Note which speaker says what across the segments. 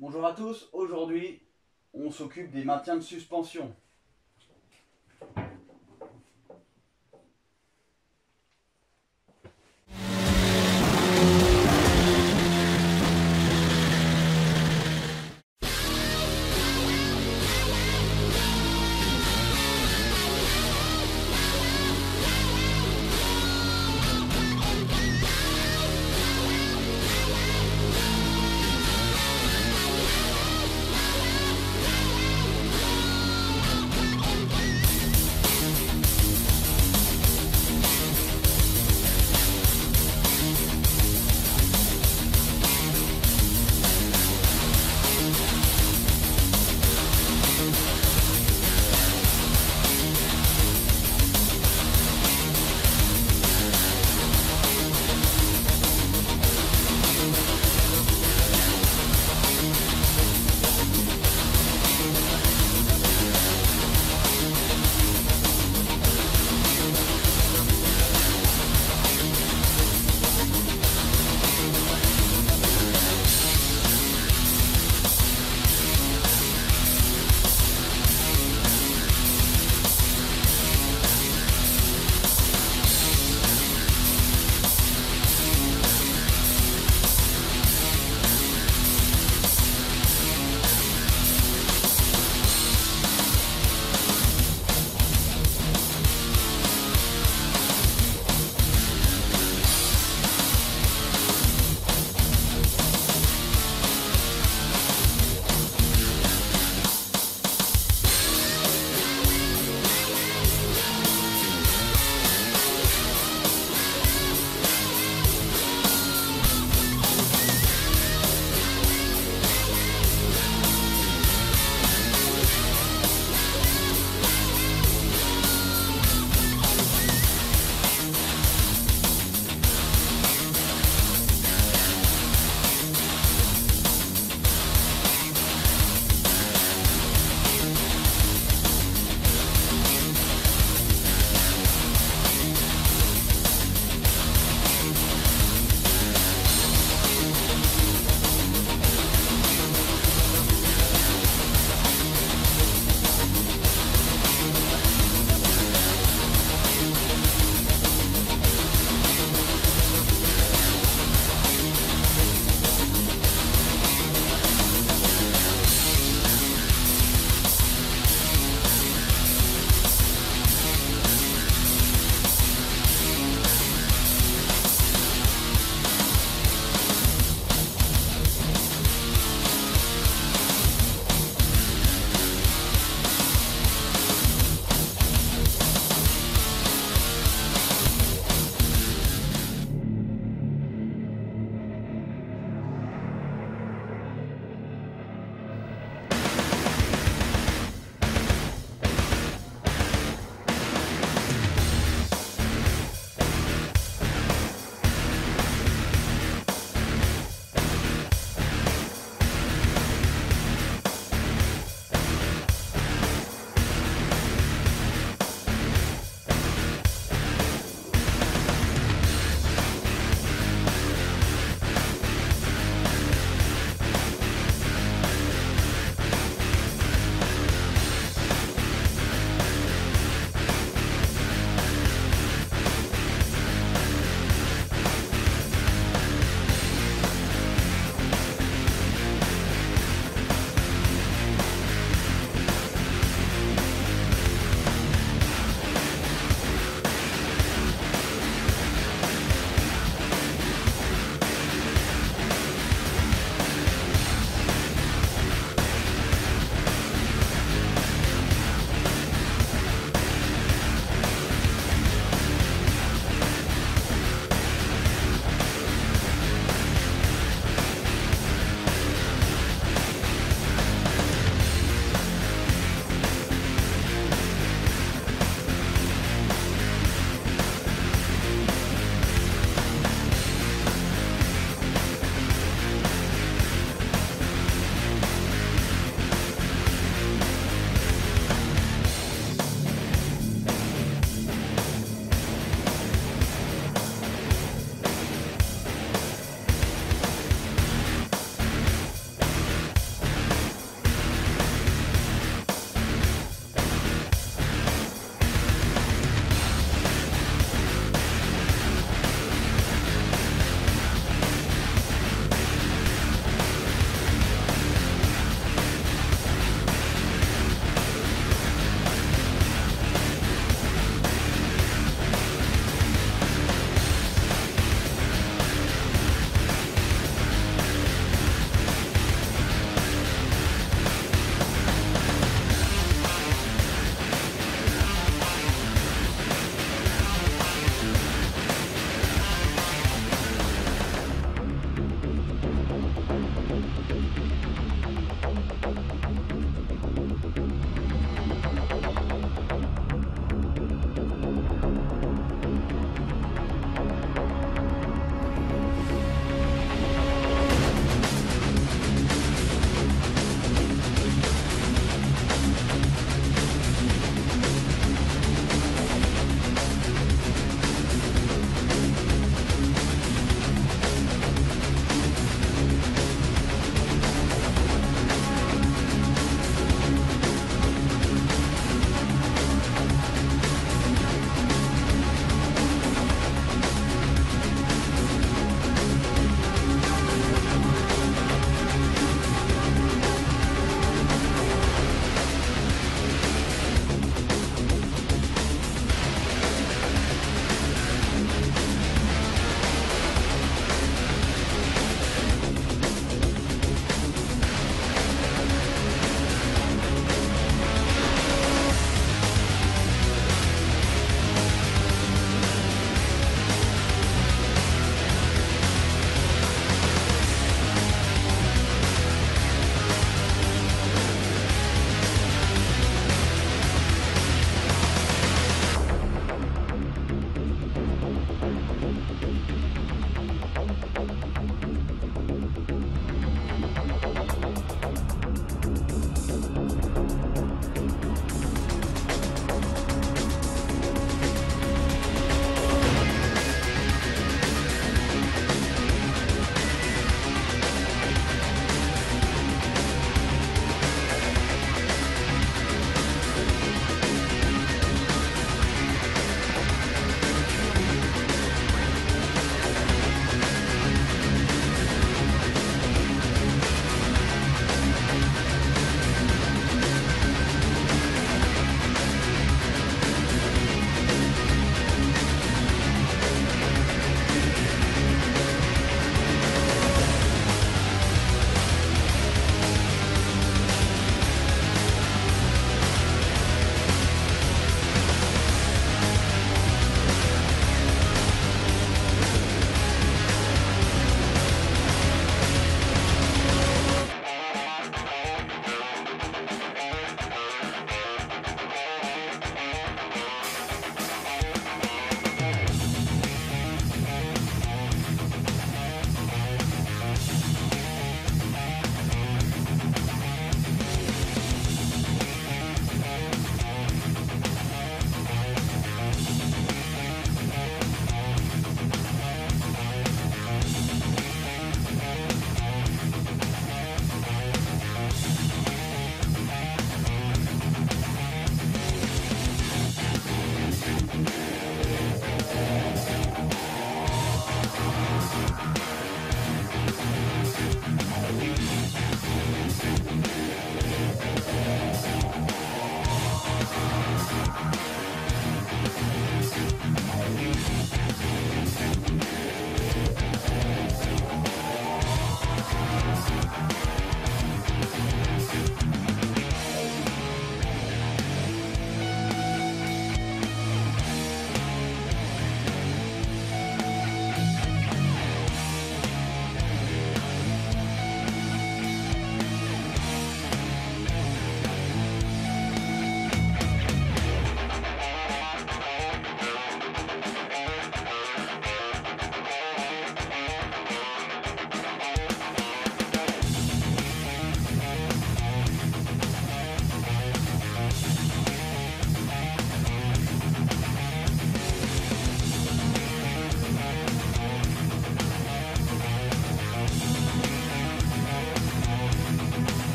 Speaker 1: Bonjour à tous, aujourd'hui on s'occupe des maintiens de suspension.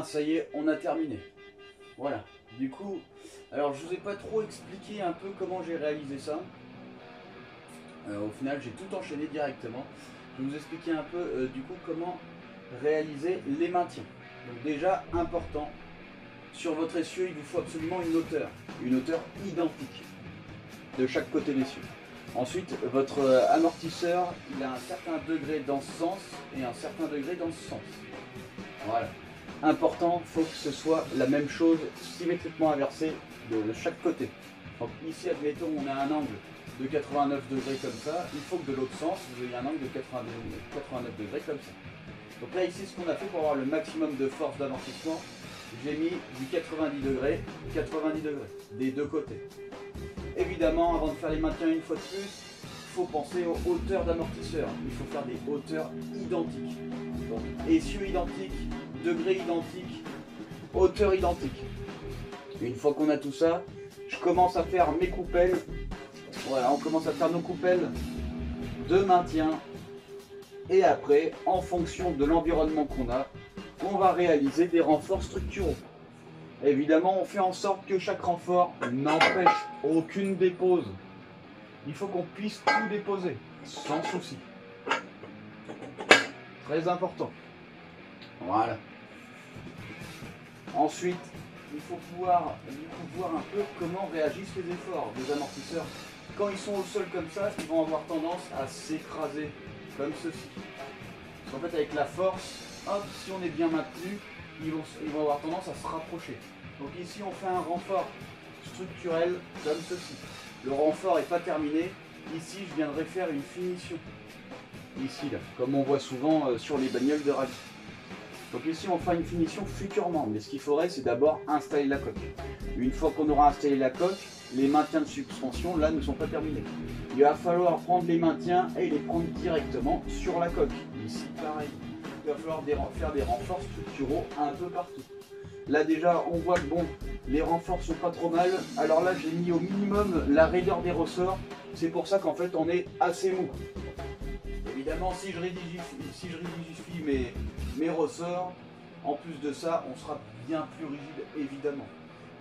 Speaker 1: ça y est, on a terminé. Voilà. Du coup, alors je vous ai pas trop expliqué un peu comment j'ai réalisé ça. Au final, j'ai tout enchaîné directement. Je vais vous expliquer un peu du coup comment réaliser les maintiens. Donc déjà, important, sur votre essieu, il vous faut absolument une hauteur identique de chaque côté de l'essieu. Ensuite, votre amortisseur, il a un certain degré dans ce sens et un certain degré dans ce sens. Voilà. Important, il faut que ce soit la même chose, symétriquement inversée de chaque côté. Donc ici, admettons, on a un angle de 89 degrés comme ça. Il faut que de l'autre sens, vous ayez un angle de 89 degrés comme ça. Donc là, ici, ce qu'on a fait pour avoir le maximum de force d'amortissement, j'ai mis du 90 degrés, des deux côtés. Évidemment, avant de faire les maintiens une fois de plus, il faut penser aux hauteurs d'amortisseur. Il faut faire des hauteurs identiques. Donc, essieu identique, degré identique, hauteur identique. Une fois qu'on a tout ça, je commence à faire mes coupelles. Voilà, on commence à faire nos coupelles de maintien. Et après, en fonction de l'environnement qu'on a, on va réaliser des renforts structuraux. Évidemment, on fait en sorte que chaque renfort n'empêche aucune dépose. Il faut qu'on puisse tout déposer, sans souci. Très important. Voilà. Ensuite, il faut pouvoir voir un peu comment réagissent les efforts des amortisseurs. Quand ils sont au sol comme ça, ils vont avoir tendance à s'écraser, comme ceci. Parce qu'en fait, avec la force, hop, si on est bien maintenu, ils vont avoir tendance à se rapprocher. Donc ici, on fait un renfort structurel comme ceci. Le renfort n'est pas terminé. Ici, je viendrai faire une finition. Ici, là, comme on voit souvent sur les bagnoles de rallye. Donc ici, on fera une finition futurement. Mais ce qu'il faudrait, c'est d'abord installer la coque. Une fois qu'on aura installé la coque, les maintiens de suspension, là, ne sont pas terminés. Il va falloir prendre les maintiens et les prendre directement sur la coque. Ici, pareil. Il va falloir faire des renforts structuraux un peu partout. Là déjà, on voit que bon, les renforts sont pas trop mal. Alors là, j'ai mis au minimum la raideur des ressorts. C'est pour ça qu'en fait, on est assez mou. Évidemment, si je rigidifie mes ressorts, en plus de ça, on sera bien plus rigide, évidemment.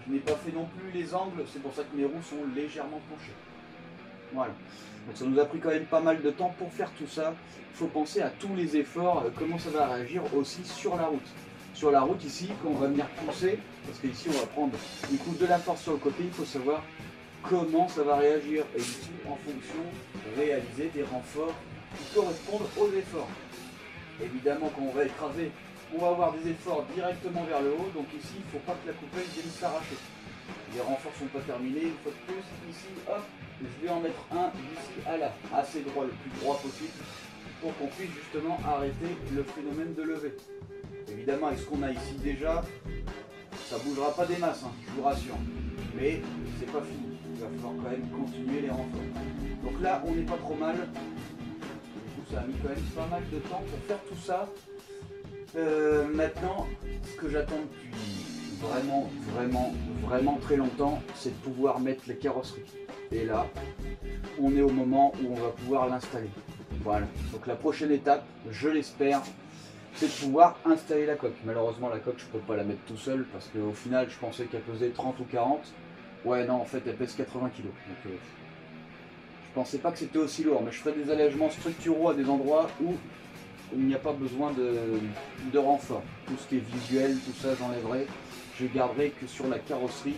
Speaker 1: Je n'ai pas fait non plus les angles, c'est pour ça que mes roues sont légèrement penchées. Voilà. Donc ça nous a pris quand même pas mal de temps pour faire tout ça. Il faut penser à tous les efforts, comment ça va réagir aussi sur la route. Sur la route ici, quand on va venir pousser, parce qu'ici on va prendre du coup de la force sur le côté, il faut savoir comment ça va réagir. Et ici, en fonction, réaliser des renforts qui correspondent aux efforts. Évidemment, quand on va écraser, on va avoir des efforts directement vers le haut. Donc ici, il ne faut pas que la coupelle vienne s'arracher. Les renforts ne sont pas terminés. Une fois de plus, ici, hop, je vais en mettre un d'ici à là, assez droit, le plus droit possible, pour qu'on puisse justement arrêter le phénomène de levée. Évidemment, avec ce qu'on a ici déjà, ça ne bougera pas des masses, hein, je vous rassure. Mais c'est pas fini. Il va falloir quand même continuer les renforts. Donc là, on n'est pas trop mal. Du coup, ça a mis quand même pas mal de temps pour faire tout ça. Maintenant, ce que j'attends depuis vraiment très longtemps, c'est de pouvoir mettre les carrosseries. Et là, on est au moment où on va pouvoir l'installer. Voilà. Donc la prochaine étape, je l'espère, c'est de pouvoir installer la coque. Malheureusement, la coque, je peux pas la mettre tout seul parce qu'au final, je pensais qu'elle pesait 30 ou 40. Ouais, non, en fait, elle pèse 80 kg. Donc, je pensais pas que c'était aussi lourd, mais je ferai des allègements structuraux à des endroits où il n'y a pas besoin de renfort. Tout ce qui est visuel, tout ça, j'enlèverai. Je garderai que sur la carrosserie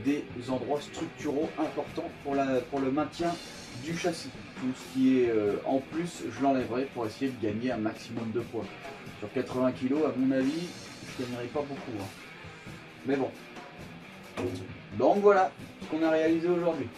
Speaker 1: des endroits structuraux importants pour le maintien du châssis. Tout ce qui est en plus, je l'enlèverai pour essayer de gagner un maximum de poids. Sur 80 kg, à mon avis, je ne gagnerai pas beaucoup. Hein. Mais bon. Donc voilà ce qu'on a réalisé aujourd'hui.